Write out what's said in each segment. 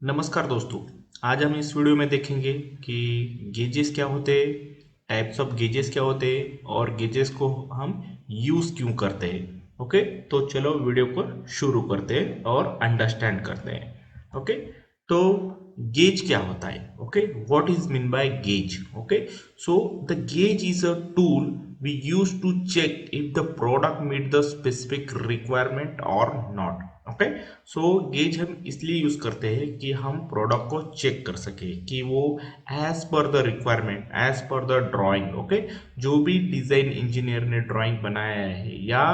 नमस्कार दोस्तों। आज हम इस वीडियो में देखेंगे कि गेजेस क्या होते हैं, टाइप्स ऑफ गेजेस क्या होते हैं और गेजेस को हम यूज़ क्यों करते हैं। ओके, तो चलो वीडियो को शुरू करते हैं और अंडरस्टैंड करते हैं। ओके, तो गेज क्या होता है? Okay, what is mean by gauge? Okay, so the gauge is a tool we use to check if the product meet the specific requirement or not. Okay, so gauge हम इसलिए use करते हैं कि हम product को check कर सके कि वो as per the requirement, as per the drawing, okay, जो भी डिजाइन इंजीनियर ने ड्राइंग बनाया है या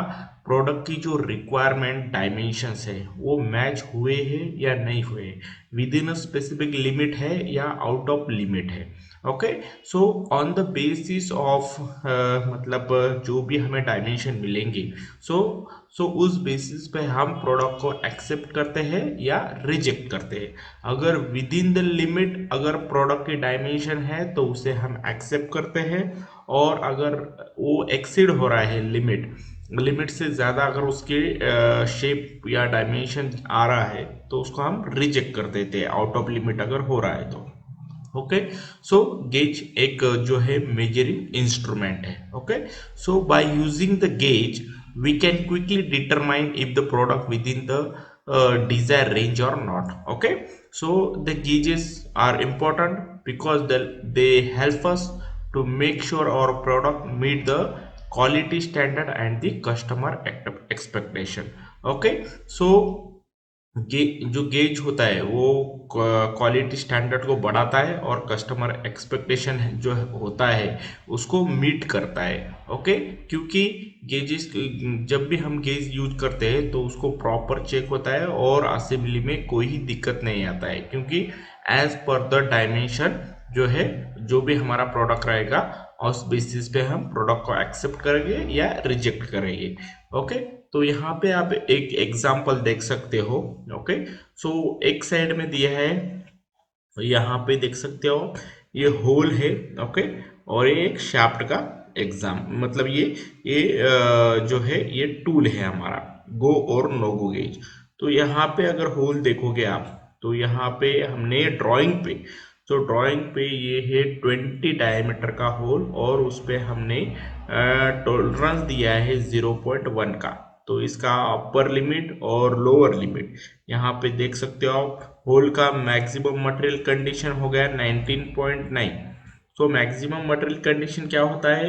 प्रोडक्ट की जो रिक्वायरमेंट डायमेंशंस है वो मैच हुए हैं या नहीं हुए, with in a specific limit है या आउट ऑफ लिमिट है। Okay, so on the basis of मतलब जो भी हमें डायमेंशन मिलेंगे, सो उस बेसिस पे हम प्रोडक्ट को एक्सेप्ट करते हैं या रिजेक्ट करते हैं। अगर विद इन द लिमिट अगर प्रोडक्ट की डायमेंशन है तो उसे हम एक्सेप्ट करते हैं, और अगर वो एक्सीड हो रहा है लिमिट से ज़्यादा अगर उसके शेप या डायमेंशन आ रहा है तो उसको हम रिजेक्ट कर देते हैं, आउट ऑफ लिमिट अगर हो रहा है तो। ओके, सो गेज एक जो है मेजरिंग इंस्ट्रूमेंट है। Okay, so by using the gauge we can quickly determine if the product within the desired range or not. Okay, so the gauges are important because they help us to make sure our product meet the quality standard and the customer expectation. Okay, so जो gauge होता है वो quality standard को बढ़ाता है और customer expectation जो होता है उसको मीट करता है। ओके, क्योंकि गेजेस, जब भी हम गेज यूज करते हैं तो उसको प्रॉपर चेक होता है और असेंबली में कोई ही दिक्कत नहीं आता है, क्योंकि एज पर द डायमेंशन जो है, जो भी हमारा प्रोडक्ट रहेगा उस बेसिस पे हम प्रोडक्ट को एक्सेप्ट करेंगे या रिजेक्ट करेंगे। ओके, तो यहाँ पे आप एक एग्जांपल देख सकते हो। ओके, सो एक साइड में दिया है, यहाँ पे देख सकते हो ये होल है। ओके, और ये एक शाफ्ट का एग्जाम मतलब ये जो है ये टूल है हमारा गो और नो गो गेज। तो यहाँ पे अगर होल देखोगे आप तो यहाँ पे हमने ड्राइंग पे ये है 20 डायमीटर का होल और उस पे हमने टॉलरेंस दिया है 0.1 का। तो इसका अपर लिमिट और लोअर लिमिट यहाँ पे देख सकते हो आप। होल का मैक्सिमम मटेरियल कंडीशन हो गया 19.9। तो मैक्सिमम मटेरियल कंडीशन क्या होता है?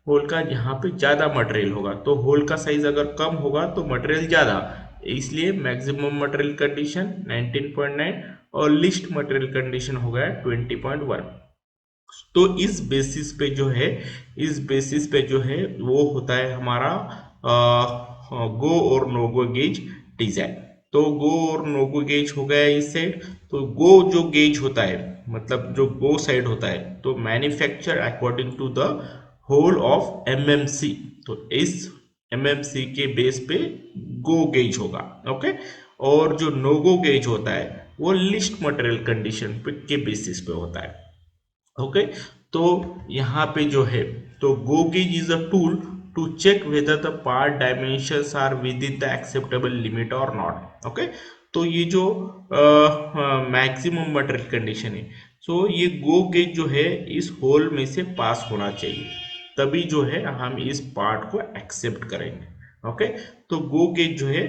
होल का यहाँ पे ज़्यादा मटेरियल होगा तो होल का साइज अगर कम होगा तो मटेरियल ज़्यादा, इसलिए मैक्सिमम मटेरियल कंडीशन 19.9 और लिस्ट मटेरियल कंडीशन हो गया 20.1। तो इस बेसिस पे जो है वो होता है हमारा गो और नो गो गेज डिजाइन। तो गो और नो गो गेज हो गया इस साइड। तो गो जो गेज होता है मतलब जो गो साइड होता है तो manufacture according to the hole of MMC. तो इस एमएमसी के बेस पे गो गेज होगा। ओके, और जो नो गो गेज होता है वो लिस्ट मटेरियल कंडीशन पे के बेसिस पे होता है। ओके, तो यहाँ पे जो है तो go gauge is a tool to check whether the part dimensions are with in the acceptable limit और नॉट। ओके, तो ये जो मैक्सिमम मटेरियल कंडीशन है, सो ये गो गेज जो है इस होल में से पास होना चाहिए, तभी जो है हम इस पार्ट को एक्सेप्ट करेंगे। ओके, तो गो गेज जो है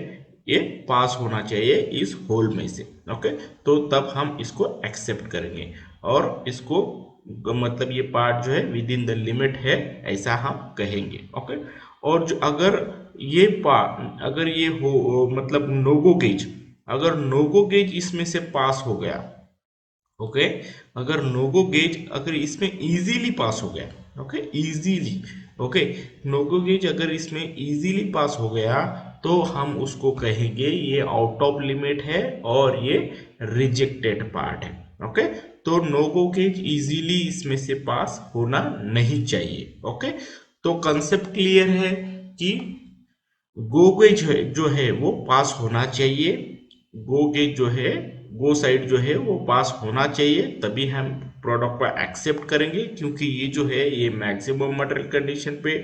ये पास होना चाहिए इस होल में से। ओके, तो तब हम इसको एक्सेप्ट करेंगे और इसको मतलब ये पार्ट जो है विद इन द लिमिट है ऐसा हम कहेंगे। ओके, और जो अगर ये हो मतलब नोगो गेज, अगर नोगो गेज इसमें से पास हो गया, ओके, अगर नोगो गेज अगर इसमें इजीली पास हो गया, ओके, इजीली, ओके, नोगो गेज अगर इसमें इजीली पास हो गया तो हम उसको कहेंगे ये आउट ऑफ लिमिट है और ये रिजेक्टेड पार्ट है। ओके, तो नोगो गेज इजीली इसमें से पास होना नहीं चाहिए। ओके, तो कंसेप्ट क्लियर है कि गो गेज जो है वो पास होना चाहिए। गो गेज जो है, गो साइड जो है वो पास होना चाहिए, तभी हम प्रोडक्ट को एक्सेप्ट करेंगे, क्योंकि ये जो है ये मैक्सिमम मटेरियल कंडीशन पे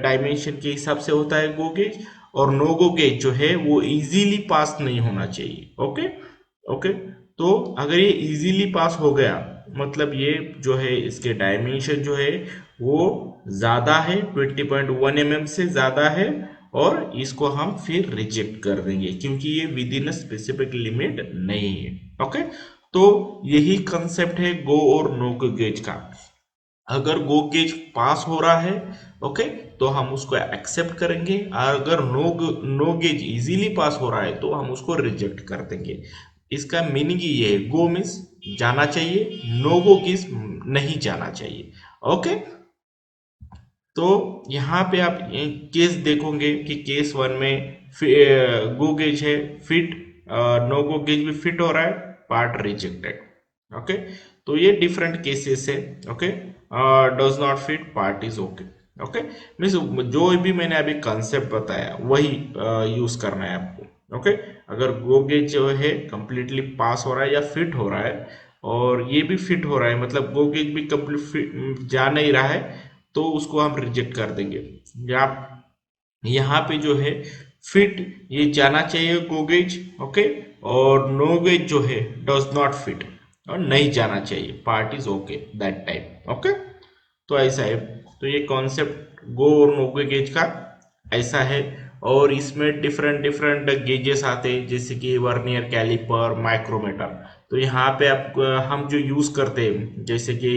डायमेंशन के हिसाब से होता है गो गेज। और नो गो गेज जो है वो इजीली पास नहीं होना चाहिए। ओके, ओके, तो अगर ये इजीली पास हो गया, मतलब ये जो है इसके डायमेंशन जो है वो ज़्यादा है, 20.1 mm से ज़्यादा है, और इसको हम फिर रिजेक्ट कर देंगे क्योंकि ये विद इन स्पेसिफिक लिमिट नहीं है। ओके, तो यही कंसेप्ट है गो और नो गो गेज का। अगर गो गेज पास हो रहा है, ओके, तो हम उसको एक्सेप्ट करेंगे। अगर नो गेज इजीली पास हो रहा है तो हम उसको रिजेक्ट कर देंगे। इसका मीनिंग ये है, गो मीन्स जाना चाहिए, नो गो मीन्स नहीं जाना चाहिए। ओके, तो यहाँ पे आप केस देखोगे कि केस वन में गो गेज है फिट, नो गो गेज भी फिट हो रहा है, पार्ट रिजेक्टेड। ओके, तो ये डिफरेंट केसेस है। Okay, does not fit, part is okay. Okay, means जो भी मैंने अभी कंसेप्ट बताया वही यूज करना है आपको। ओके, अगर गो गेज जो है कंप्लीटली पास हो रहा है या फिट हो रहा है, और ये भी फिट हो रहा है, मतलब गो गेज भी कंप्लीट जा नहीं रहा है, तो उसको हम रिजेक्ट कर देंगे। या यहाँ पे जो है फिट, ये जाना चाहिए गो गेज। ओके, और नो गेज जो है डज नॉट फिट, और नहीं जाना चाहिए, part is okay that type. Okay, तो ऐसा है। तो ये कॉन्सेप्ट गो और नो गो गेज का ऐसा है। और इसमें डिफरेंट डिफरेंट गेजेस आते हैं, जैसे कि वर्नियर कैलिपर, माइक्रोमीटर। तो यहाँ पे आप हम जो यूज करते हैं, जैसे कि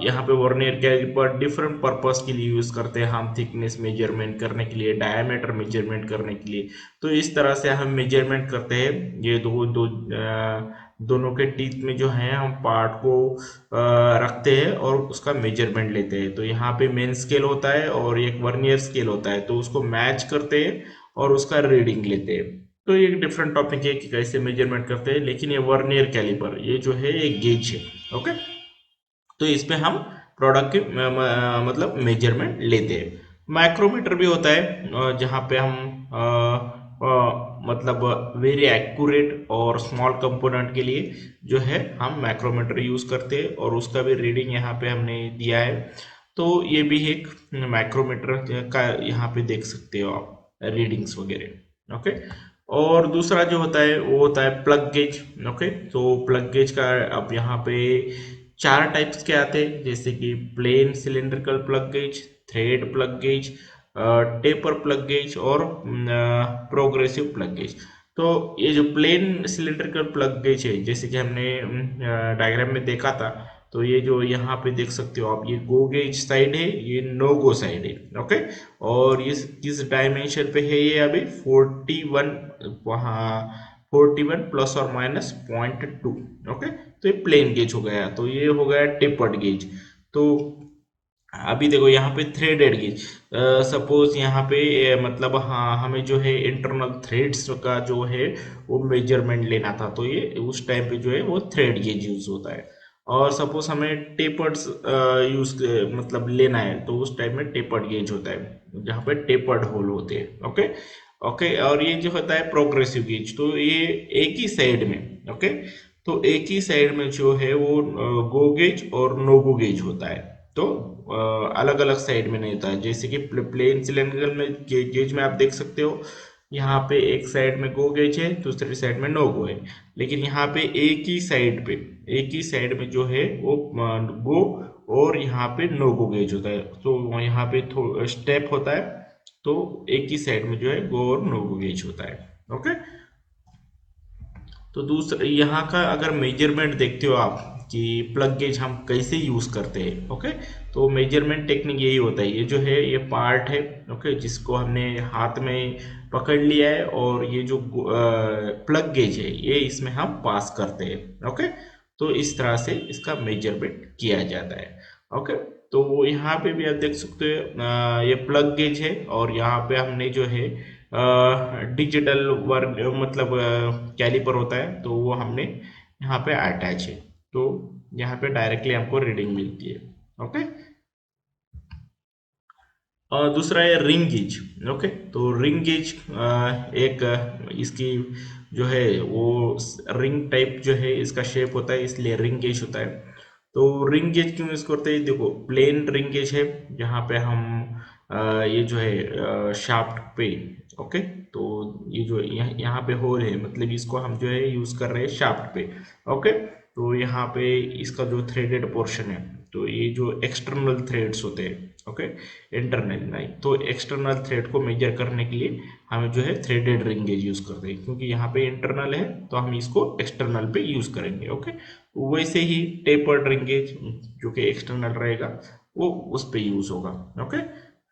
यहाँ पे वर्नियर कैलिपर डिफरेंट पर्पस के लिए यूज करते हैं, हम थिकनेस मेजरमेंट करने के लिए, डायमीटर मेजरमेंट करने के लिए। तो इस तरह से हम मेजरमेंट करते हैं। ये दोनों के टीथ में जो है हम पार्ट को रखते हैं और उसका मेजरमेंट लेते हैं। तो यहाँ पे मेन स्केल होता है और एक वर्नियर स्केल होता है, तो उसको मैच करते हैं और उसका रीडिंग लेते हैं। तो ये एक डिफरेंट टॉपिक है कि कैसे मेजरमेंट करते हैं, लेकिन ये वर्नियर कैलिपर ये जो है एक गेज है। ओके, तो इसमें हम प्रोडक्ट की मतलब मेजरमेंट लेते हैं। माइक्रोमीटर भी होता है, जहाँ पे हम मतलब वेरी एक्यूरेट और स्मॉल कंपोनेंट के लिए जो है हम माइक्रोमीटर यूज करते हैं, और उसका भी रीडिंग यहाँ पे हमने दिया है। तो ये भी एक माइक्रोमीटर का यहाँ पे देख सकते हो आप रीडिंग्स वगैरह। ओके, और दूसरा जो होता है वो होता है प्लग गेज। ओके, तो प्लग गेज का अब यहाँ पे चार टाइप्स के आते हैं, जैसे कि plain cylindrical plug gauge, thread plug gauge, taper plug gauge, और प्रोग्रेसिव प्लग गेज। तो ये जो प्लेन सिलेंड्रिकल प्लग गेज है, जैसे कि हमने डायग्राम में देखा था, तो ये जो यहाँ पे देख सकते हो आप, ये गो गेज साइड है, ये नो गो साइड है। ओके, और ये किस डायमेंशन पे है, ये अभी 41, वहाँ 41 प्लस और माइनस 0.2। ओके, तो ये प्लेन गेज हो गया। तो ये हो गया टेपर्ड गेज। तो अभी देखो यहाँ पे थ्रेडेड गेज, सपोज यहाँ पे मतलब हाँ, हमें जो है इंटरनल थ्रेड्स का जो है वो मेजरमेंट लेना था, तो ये उस टाइम पे जो है वो थ्रेड गेज यूज होता है। और सपोज हमें टेपर्ड्स यूज मतलब लेना है, तो उस टाइम में टेपर्ड गेज होता है, जहाँ पे टेपर्ड होल होते हैं। ओके, ओके, और ये जो होता है प्रोग्रेसिव गेज, तो ये एक ही साइड में, ओके, तो एक ही साइड में जो है वो गो गेज और नो गो गेज होता है। तो अलग अलग साइड में नहीं होता है, जैसे कि प्लेन सिलेंड्रिकल में गेज में आप देख सकते हो, यहाँ पे एक साइड में गो गेज है, दूसरी साइड में नो गो है। लेकिन यहाँ पे एक ही साइड में जो है वो गो, और यहाँ पे नो गो गेज होता है। तो यहाँ पे स्टेप होता है, तो एक ही साइड में जो है गो और नो गो गेज होता है। ओके, तो दूसरा यहाँ का अगर मेजरमेंट देखते हो आप कि प्लग गेज हम कैसे यूज करते हैं। ओके, तो मेजरमेंट टेक्निक यही होता है, ये जो है ये पार्ट है, ओके, जिसको हमने हाथ में पकड़ लिया है, और ये जो प्लग गेज है ये इसमें हम पास करते हैं। ओके, तो इस तरह से इसका मेजरमेंट किया जाता है। ओके, तो यहाँ पे भी आप देख सकते हो, ये प्लग गेज है, और यहाँ पे हमने जो है डिजिटल वर्क मतलब कैलिपर होता है, तो वो हमने यहाँ पे अटैच है, तो यहाँ पे डायरेक्टली हमको रीडिंग मिलती है। ओके, और दूसरा है रिंग गेज। ओके, तो रिंग गेज एक इसकी जो है वो रिंग टाइप जो है इसका शेप होता है, इसलिए रिंग गेज होता है। तो रिंग गेज क्यों यूज करते हैं, देखो प्लेन रिंग गेज है, जहाँ पे हम ये जो है शाफ्ट पे ओके, तो ये जो यहाँ पे होल है, मतलब इसको हम जो है यूज कर रहे हैं शाफ्ट पे। ओके, तो यहाँ पे इसका जो थ्रेडेड पोर्शन है, तो ये जो एक्सटर्नल थ्रेड्स होते हैं, ओके, इंटरनल नहीं, तो एक्सटर्नल थ्रेड को मेजर करने के लिए हम जो है थ्रेडेड रिंग गेज यूज करते हैं, क्योंकि यहाँ पे इंटरनल है तो हम इसको एक्सटर्नल पे यूज करेंगे। ओके, वैसे ही टेपर्ड रिंग गेज जो कि एक्सटर्नल रहेगा वो उस पे यूज होगा। ओके,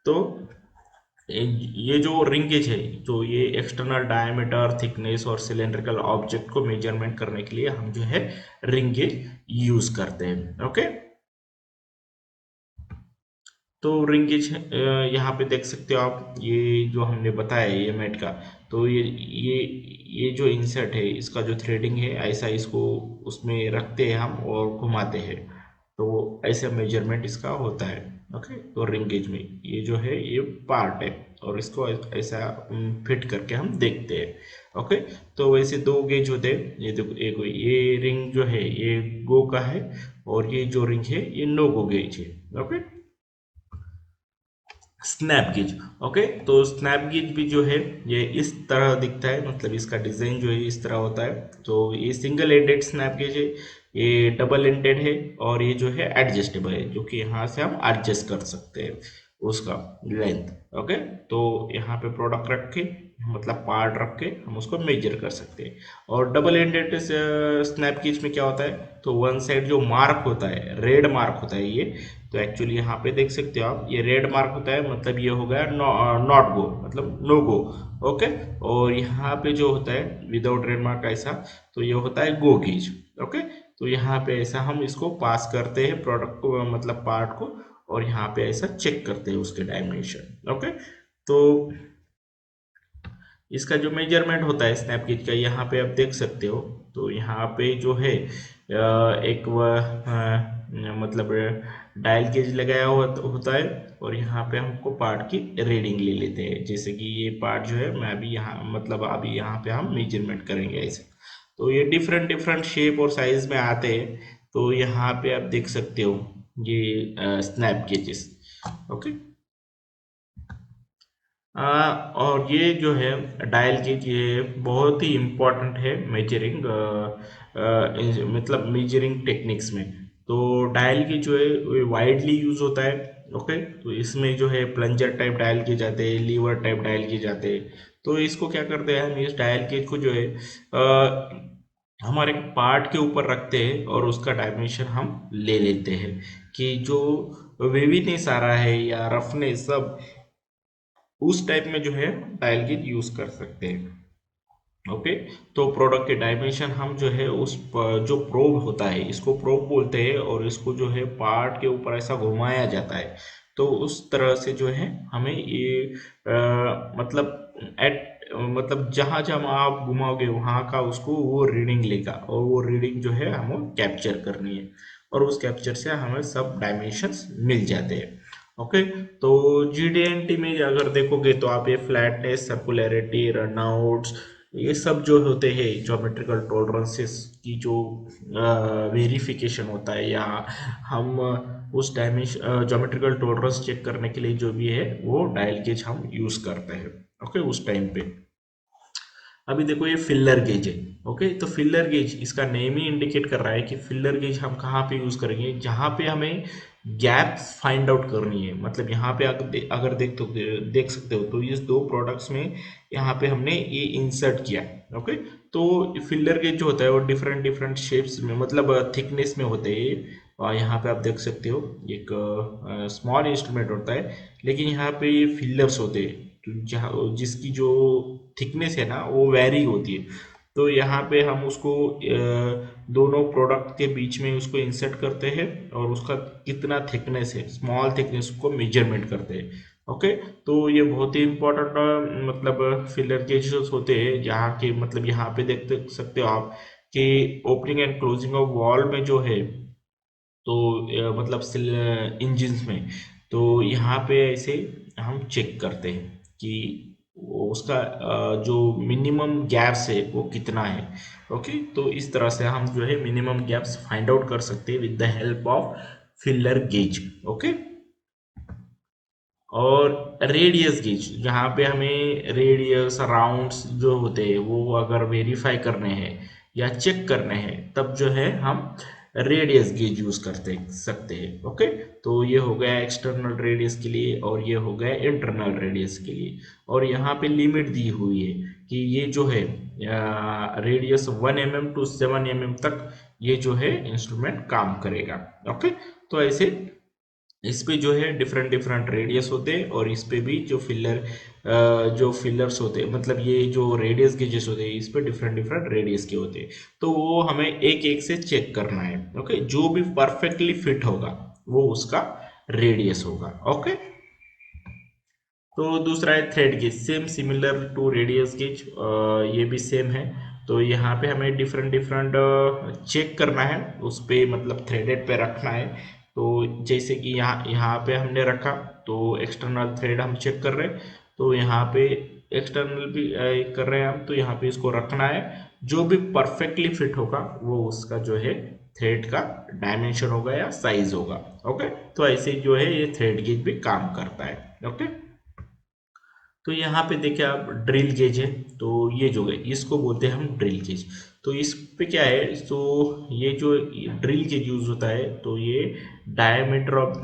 तो ये जो रिंगेज है, जो ये एक्सटर्नल डायमीटर, थिकनेस और सिलेंड्रिकल ऑब्जेक्ट को मेजरमेंट करने के लिए हम जो है रिंगेज यूज करते हैं। ओके, तो रिंगेज यहाँ पे देख सकते हो आप, ये जो हमने बताया ये मेट का, तो ये जो इंसर्ट है इसका जो थ्रेडिंग है, ऐसा इसको उसमें रखते हैं हम और घुमाते हैं, तो ऐसे मेजरमेंट इसका होता है। ओके, तो रिंगेज में ये जो है ये पार्ट है और इसको ऐसा फिट करके हम देखते हैं। ओके, तो वैसे दो गेज होते हैं, ये देखो, एक ये रिंग जो है ये गो का है और ये जो रिंग है ये नो गो गेज है। Okay, snap gauge. ओके, तो स्नैप गेज भी जो है ये इस तरह दिखता है, मतलब इसका डिजाइन जो है इस तरह होता है। तो ये सिंगल एंडेड स्नैप गेज है, ये डबल एंडेड है और ये जो है एडजस्टेबल है, जो कि यहाँ से हम एडजस्ट कर सकते हैं उसका लेंथ। ओके, तो यहाँ पे प्रोडक्ट रख के, मतलब पार्ट रख के हम उसको मेजर कर सकते हैं। और डबल एंडेड स्नैप गेज में क्या होता है, तो वन साइड जो मार्क होता है, रेड मार्क होता है ये, तो एक्चुअली यहाँ पे देख सकते हो आप, ये रेड मार्क होता है, मतलब ये हो गया नॉट गो, मतलब नो गो। ओके, और यहाँ पे जो होता है विदाउट रेड मार्क ऐसा, तो ये होता है गो गेज। ओके, तो यहाँ पे ऐसा हम इसको पास करते हैं प्रोडक्ट को, मतलब पार्ट को, और यहाँ पे ऐसा चेक करते हैं उसके डायमेंशन। ओके, तो इसका जो मेजरमेंट होता है स्नैप गेज का, यहाँ पे आप देख सकते हो, तो यहाँ पे जो है एक मतलब डायल गेज लगाया हुआ होता है, और यहाँ पे हमको पार्ट की रीडिंग ले लेते हैं, जैसे कि ये पार्ट जो है मैं अभी यहाँ, मतलब अभी यहाँ पे हम मेजरमेंट करेंगे ऐसे। तो ये डिफरेंट डिफरेंट शेप और साइज में आते हैं, तो यहाँ पे आप देख सकते हो ये स्नैप गेजेस। ओके, और ये जो है डायल गेज, ये बहुत ही इम्पोर्टेंट है मेजरिंग, मतलब मेजरिंग टेक्निक्स में। तो डायल गेज जो है वाइडली यूज होता है। ओके, तो इसमें जो है प्लंजर टाइप डायल गेज आते हैं, लीवर टाइप डायल गेज आते हैं। तो इसको क्या करते हैं हम, इस डायल गेज को जो है हमारे पार्ट के ऊपर रखते हैं और उसका डायमेंशन हम ले लेते हैं, कि जो वेवीनेस आ रहा है या रफनेस सब उस टाइप में जो है डायल गेज यूज कर सकते हैं। ओके, तो प्रोडक्ट के डायमेंशन हम जो है जो प्रोब होता है इसको प्रोब बोलते हैं, और इसको जो है पार्ट के ऊपर ऐसा घुमाया जाता है, तो उस तरह से जो है हमें ये मतलब एट मतलब जहां जहां आप घुमाओगे वहां का उसको वो रीडिंग लेगा, और वो रीडिंग जो है हमें कैप्चर करनी है, और उस कैप्चर से हमें सब डायमेंशंस मिल जाते हैं। ओके, तो GD&T में अगर देखोगे तो आप ये फ्लैटनेस, सर्कुलरिटी, रनआउट्स, ये सब जो होते हैं ज्योमेट्रिकल टॉलरेंसेस की जो वेरिफिकेशन होता है, या हम उस डायमेंशन ज्योमेट्रिकल टॉलरेंस चेक करने के लिए जो भी है वो डायल गेज हम यूज करते हैं। ओके, उस टाइम पे अभी देखो ये फिलर गेज है। ओके, तो फिलर गेज इसका नेम ही इंडिकेट कर रहा है कि फिलर गेज हम कहाँ पे यूज करेंगे, जहाँ पे हमें गैप फाइंड आउट करनी है। मतलब यहाँ पे अगर देख सकते हो, तो इस दो प्रोडक्ट्स में यहाँ पे हमने ये इंसर्ट किया। ओके, तो फिलर गेज जो होता है वो डिफरेंट डिफरेंट शेप्स में, मतलब थिकनेस में होते हैं। और यहाँ पे आप देख सकते हो एक स्मॉल इंस्ट्रूमेंट होता है, लेकिन यहाँ पे ये फिलर्स होते हैं, तो जहाँ जिसकी जो थिकनेस है ना वो वेरी होती है। तो यहाँ पे हम उसको दोनों प्रोडक्ट के बीच में उसको इंसर्ट करते हैं, और उसका कितना थिकनेस है, स्मॉल थिकनेस को मेजरमेंट करते हैं। ओके, तो ये बहुत ही इंपॉर्टेंट मतलब फिलर गेजेस होते हैं, जहाँ के मतलब यहाँ पे देख सकते हो आप कि opening and closing of wall में जो है, तो मतलब इंजिन्स में, तो यहाँ पे ऐसे हम चेक करते हैं कि उसका जो मिनिमम गैप्स है वो कितना है। ओके, तो इस तरह से हम जो है मिनिमम गैप्स फाइंड आउट कर सकते हैं with the help of filler gauge. Okay, और रेडियस गेज, जहाँ पे हमें रेडियस राउंड्स जो होते हैं वो अगर वेरीफाई करने हैं या चेक करने हैं तब जो है हम रेडियस गेज यूज करते सकते हैं। ओके, तो ये हो गया एक्सटर्नल रेडियस के लिए और ये हो गया इंटरनल रेडियस के लिए। और यहाँ पे लिमिट दी हुई है कि ये जो है रेडियस 1 mm टू 7 mm तक ये जो है इंस्ट्रूमेंट काम करेगा। ओके, तो ऐसे इस पे जो है डिफरेंट डिफरेंट रेडियस होते हैं और इस पे भी जो फिलर्स होते हैं, मतलब ये जो रेडियस गेजेस होते हैं इस पे डिफरेंट डिफरेंट रेडियस के होते हैं। तो वो हमें एक एक से चेक करना है। ओके, जो भी परफेक्टली फिट होगा वो उसका रेडियस होगा। ओके, तो दूसरा है thread gauge, same similar to radius gauge, ये भी सेम है। तो यहाँ पे हमें डिफरेंट डिफरेंट चेक करना है, उस पे मतलब थ्रेडेड पे रखना है। तो जैसे कि यहाँ यहाँ पे हमने रखा तो एक्सटर्नल थ्रेड हम चेक कर रहे हैं, तो यहाँ पे एक्सटर्नल भी कर रहे हैं हम, तो यहाँ पे इसको रखना है। जो भी परफेक्टली फिट होगा वो उसका जो है थ्रेड का डायमेंशन होगा या साइज होगा। ओके, तो ऐसे जो है ये थ्रेड गेज भी काम करता है। ओके, तो यहाँ पे देखिए आप ड्रिल गेज है, तो ये जो है इसको बोलते हैं हम ड्रिल गेज। तो इस पे क्या है, तो ये जो ड्रिल गेज यूज होता है तो ये डायमीटर ऑफ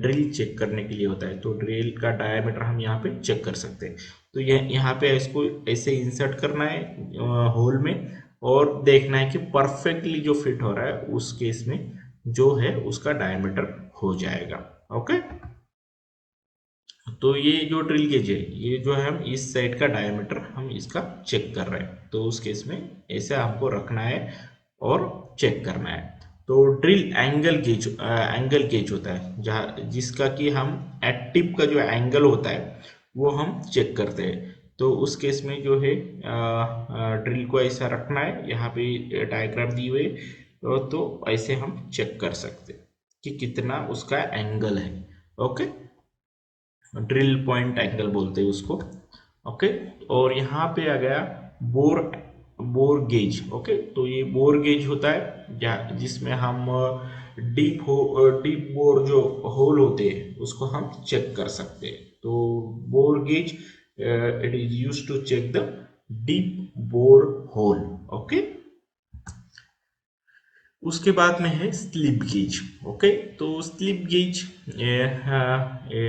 ड्रिल चेक करने के लिए होता है। तो ड्रिल का डायमीटर हम यहाँ पे चेक कर सकते हैं। तो ये यहाँ पे इसको ऐसे इंसर्ट करना है होल में और देखना है कि परफेक्टली जो फिट हो रहा है उस केस में जो है उसका डायमीटर हो जाएगा। ओके, तो ये जो ड्रिल गेज है ये जो है हम इस साइड का डायमीटर हम इसका चेक कर रहे हैं, तो उस केस में ऐसे हमको रखना है और चेक करना है। तो ड्रिल एंगल गेज होता है जहाँ जिसका कि हम एट टिप का जो एंगल होता है वो हम चेक करते हैं। तो उस केस में जो है ड्रिल को ऐसा रखना है, यहाँ पे डायग्राम दी हुई है, तो ऐसे हम चेक कर सकते हैं कि कितना उसका एंगल है। ओके, ड्रिल पॉइंट एंगल बोलते हैं उसको। ओके, और यहाँ पे आ गया बोर बोर गेज। ओके, तो ये बोर गेज होता है जिसमें हम डीप बोर जो होल होते हैं उसको हम चेक कर सकते हैं। तो bore gauge it is use to check the deep bore hole. Okay, उसके बाद में है स्लिप गेज। ओके, तो slip gauge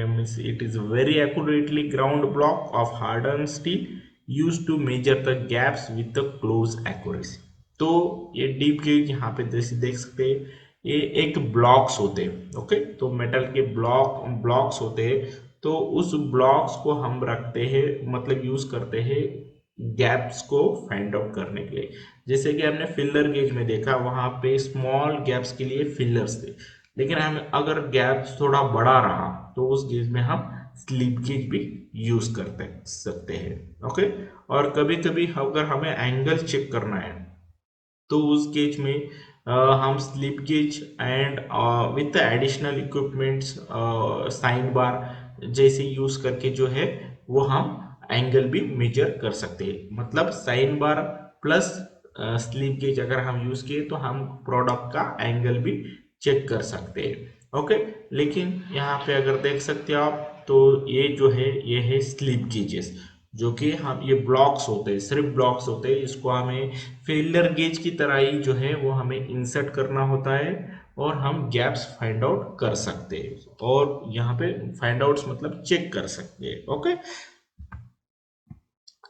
means it is very accurately ground block of harden steel use to measure the gaps with the close accuracy. तो ये deep gauge यहाँ पे जैसे देख सकते हैं ये एक ब्लॉक्स होते हैं। ओके, तो मेटल के ब्लॉक्स होते हैं, तो उस ब्लॉक्स को हम रखते हैं, मतलब यूज करते हैं गैप्स को फाइंड आउट करने के लिए। जैसे कि हमने फिलर गेज में देखा वहां पे स्मॉल गैप्स के लिए फिलर्स थे, लेकिन हम अगर गैप्स थोड़ा बड़ा रहा तो उस गेज में हम स्लिप गेज भी यूज करते सकते हैं। ओके, और कभी कभी अगर हमें एंगल चेक करना है तो उस गेज में हम slip gauge and with additional equipments sine bar जैसे यूज करके जो है वो हम एंगल भी मेजर कर सकते हैं। मतलब sine bar plus slip gauge अगर हम यूज किए तो हम प्रोडक्ट का एंगल भी चेक कर सकते हैं। ओके, लेकिन यहाँ पे अगर देख सकते हो आप तो ये जो है ये है स्लिप गेजेस, जो कि हम ये ब्लॉक्स होते हैं, सिर्फ ब्लॉक्स होते हैं। इसको हमें फेलियर गेज की तरह ही जो है वो हमें इंसर्ट करना होता है और हम गैप्स फाइंड आउट कर सकते हैं और यहाँ पे फाइंड आउट्स मतलब चेक कर सकते हैं। ओके,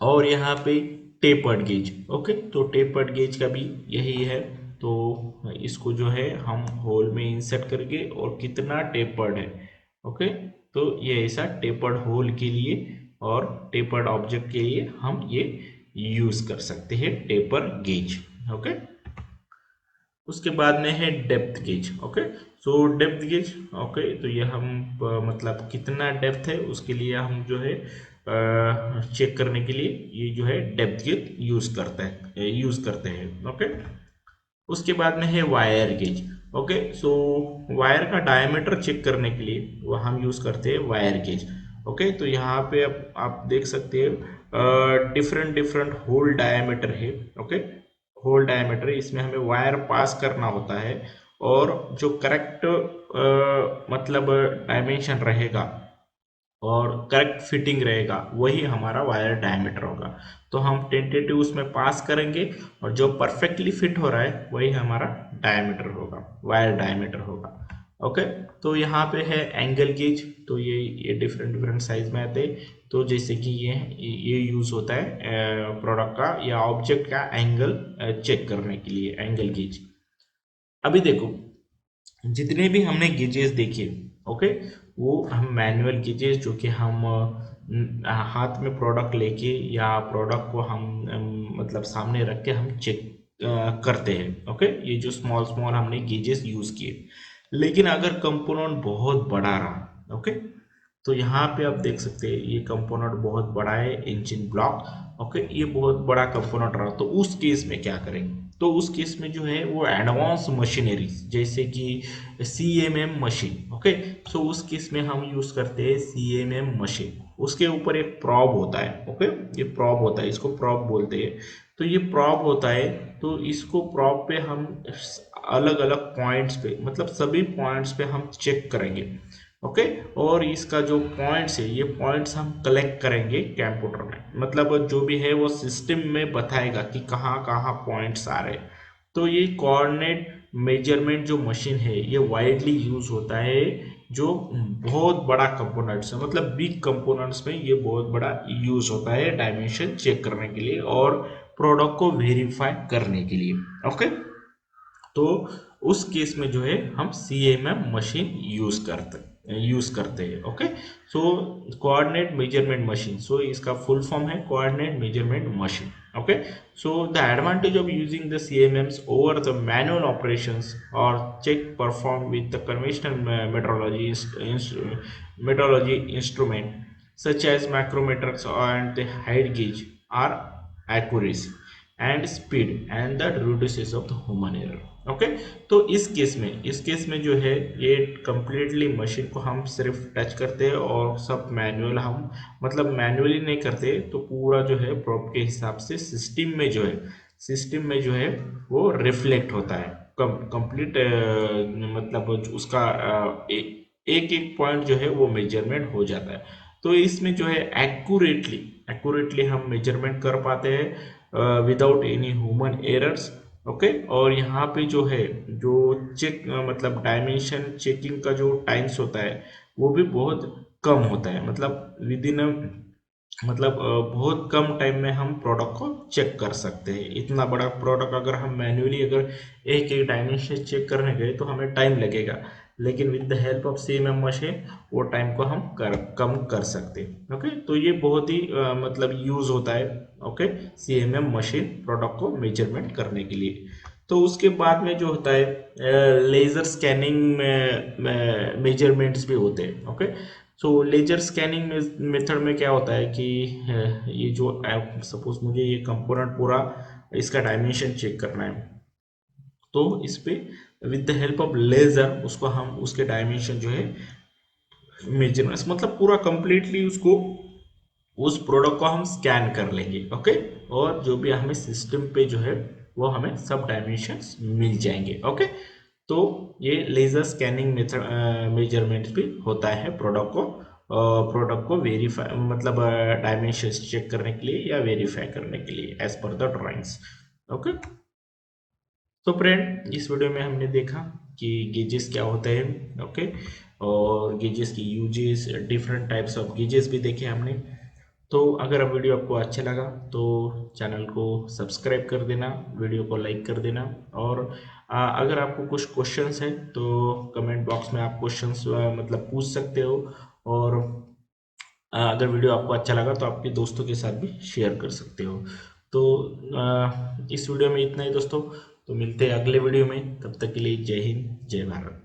और यहाँ पे टेपर्ड गेज। ओके, तो टेपर्ड गेज का भी यही है। तो इसको जो है हम होल में इंसर्ट करके और कितना टेपर्ड है। ओके, तो ये ऐसा टेपर्ड होल के लिए और टेपर्ड ऑब्जेक्ट के लिए हम ये यूज कर सकते हैं टेपर गेज। ओके, उसके बाद में है डेप्थ गेज। ओके, सो डेप्थ गेज, ओके, तो ये हम मतलब कितना डेप्थ है उसके लिए हम जो है चेक करने के लिए ये जो है डेप्थ गेज यूज करते हैं। ओके, उसके बाद में है वायर गेज। ओके, सो वायर का डायमीटर चेक करने के लिए वो हम यूज करते हैं वायर गेज। ओके, तो यहाँ पे आप देख सकते हैं डिफरेंट डिफरेंट होल डायमीटर है। ओके, होल डायमीटर इसमें हमें वायर पास करना होता है और जो करेक्ट मतलब डायमेंशन रहेगा और करेक्ट फिटिंग रहेगा वही हमारा वायर डायमीटर होगा। तो हम टेंटेटिव उसमें पास करेंगे और जो परफेक्टली फिट हो रहा है वही हमारा डायमीटर होगा, वायर डायमीटर होगा। ओके, तो यहाँ पे है एंगल गेज। तो ये डिफरेंट डिफरेंट साइज में आते हैं। तो जैसे कि ये यूज होता है प्रोडक्ट का या ऑब्जेक्ट का एंगल चेक करने के लिए, एंगल गेज। अभी देखो, जितने भी हमने गेजेस देखे, ओके, वो हम मैनुअल गेजेस जो कि हम हाथ में प्रोडक्ट लेके या प्रोडक्ट को हम मतलब सामने रख के हम चेक करते हैं। ओके, ये जो स्मॉल स्मॉल हमने गेजेस यूज किए। लेकिन अगर कंपोनेंट बहुत बड़ा रहा, ओके, तो यहाँ पे आप देख सकते हैं ये कंपोनेंट बहुत बड़ा है, इंजिन ब्लॉक। ओके, ये बहुत बड़ा कंपोनेंट रहा तो उस केस में क्या करेंगे? तो उस केस में जो है वो एडवांस मशीनरी जैसे कि CMM मशीन। ओके, तो उस केस में हम यूज करते हैं CMM मशीन। उसके ऊपर एक प्रॉब होता है। ओके, ये प्रॉब होता है, इसको प्रॉब बोलते हैं। तो ये प्रॉब होता है, तो इसको प्रॉब पे हम अलग अलग पॉइंट्स पे, मतलब सभी पॉइंट्स पे हम चेक करेंगे। ओके, और इसका जो पॉइंट्स है, ये पॉइंट्स हम कलेक्ट करेंगे कंप्यूटर में, मतलब जो भी है वो सिस्टम में बताएगा कि कहाँ कहाँ पॉइंट्स आ रहे हैं। तो ये कोऑर्डिनेट मेजरमेंट जो मशीन है ये वाइडली यूज होता है जो बहुत बड़ा कंपोनेंट्स है, मतलब बिग कंपोनेंट्स में ये बहुत बड़ा यूज होता है डायमेंशन चेक करने के लिए और प्रोडक्ट को वेरीफाई करने के लिए। ओके, तो उस केस में जो है हम CMM मशीन यूज करते हैं। ओके, सो कोऑर्डिनेट मेजरमेंट मशीन, सो इसका फुल फॉर्म है coordinate measurement machine. Okay, so the advantage of using the CMMs over the manual operations or check performed with the conventional metrology instrument such as micrometers and the height gauge are accuracy and speed and the reduces of the human error। Okay, तो इस case में जो है ये completely machine को हम सिर्फ touch करते हैं और सब मैनुअल, हम मतलब मैनुअली नहीं करते, तो पूरा जो है प्रॉप के हिसाब से सिस्टम में जो है वो रिफ्लेक्ट होता है कंप्लीट, मतलब उसका एक एक पॉइंट जो है वो मेजरमेंट हो जाता है। तो इसमें जो है एक्यूरेटली हम मेजरमेंट कर पाते हैं without any human errors. Okay, और यहाँ पे जो है जो चेक मतलब डायमेंशन चेकिंग का जो टाइम्स होता है वो भी बहुत कम होता है, मतलब विद इन मतलब बहुत कम टाइम में हम प्रोडक्ट को चेक कर सकते हैं। इतना बड़ा प्रोडक्ट अगर हम मैन्युअली अगर एक एक डायमेंशन चेक करने गए तो हमें टाइम लगेगा, लेकिन with the help of CMM machine वो टाइम को हम कम कर सकते हैं। ओके, तो ये बहुत ही मतलब यूज होता है। ओके, CMM मशीन प्रोडक्ट को मेजरमेंट करने के लिए। तो उसके बाद में जो होता है लेजर स्कैनिंग में मेजरमेंट्स भी होते हैं। ओके, सो लेजर स्कैनिंग मेथड में क्या होता है कि ये जो सपोज मुझे ये कंपोनेंट पूरा इसका डायमेंशन चेक करना है, तो इस पे with the help of laser उसको हम उसके डायमेंशन जो है मेजरमेंट्स, मतलब पूरा कंप्लीटली उसको उस प्रोडक्ट को हम स्कैन कर लेंगे। ओके, और जो भी हमें सिस्टम पे जो है वो हमें सब डायमेंशंस मिल जाएंगे। ओके, तो ये लेजर स्कैनिंग मेथड मेजरमेंट भी होता है प्रोडक्ट को वेरीफाई, मतलब डायमेंशंस चेक करने के लिए या वेरीफाई करने के लिए as per the drawings. Okay, तो फ्रेंड इस वीडियो में हमने देखा कि गेजेस क्या होते हैं। ओके, और गेजेस की uses, different types of gauges भी देखे हमने। तो अगर अब वीडियो आपको अच्छा लगा तो चैनल को सब्सक्राइब कर देना, वीडियो को लाइक कर देना, और अगर आपको कुछ क्वेश्चंस हैं तो कमेंट बॉक्स में आप क्वेश्चंस मतलब पूछ सकते हो। और अगर वीडियो आपको अच्छा लगा तो आपके दोस्तों के साथ भी शेयर कर सकते हो। तो इस वीडियो में इतना ही दोस्तों, तो मिलते हैं अगले वीडियो में, तब तक के लिए जय हिंद जय भारत।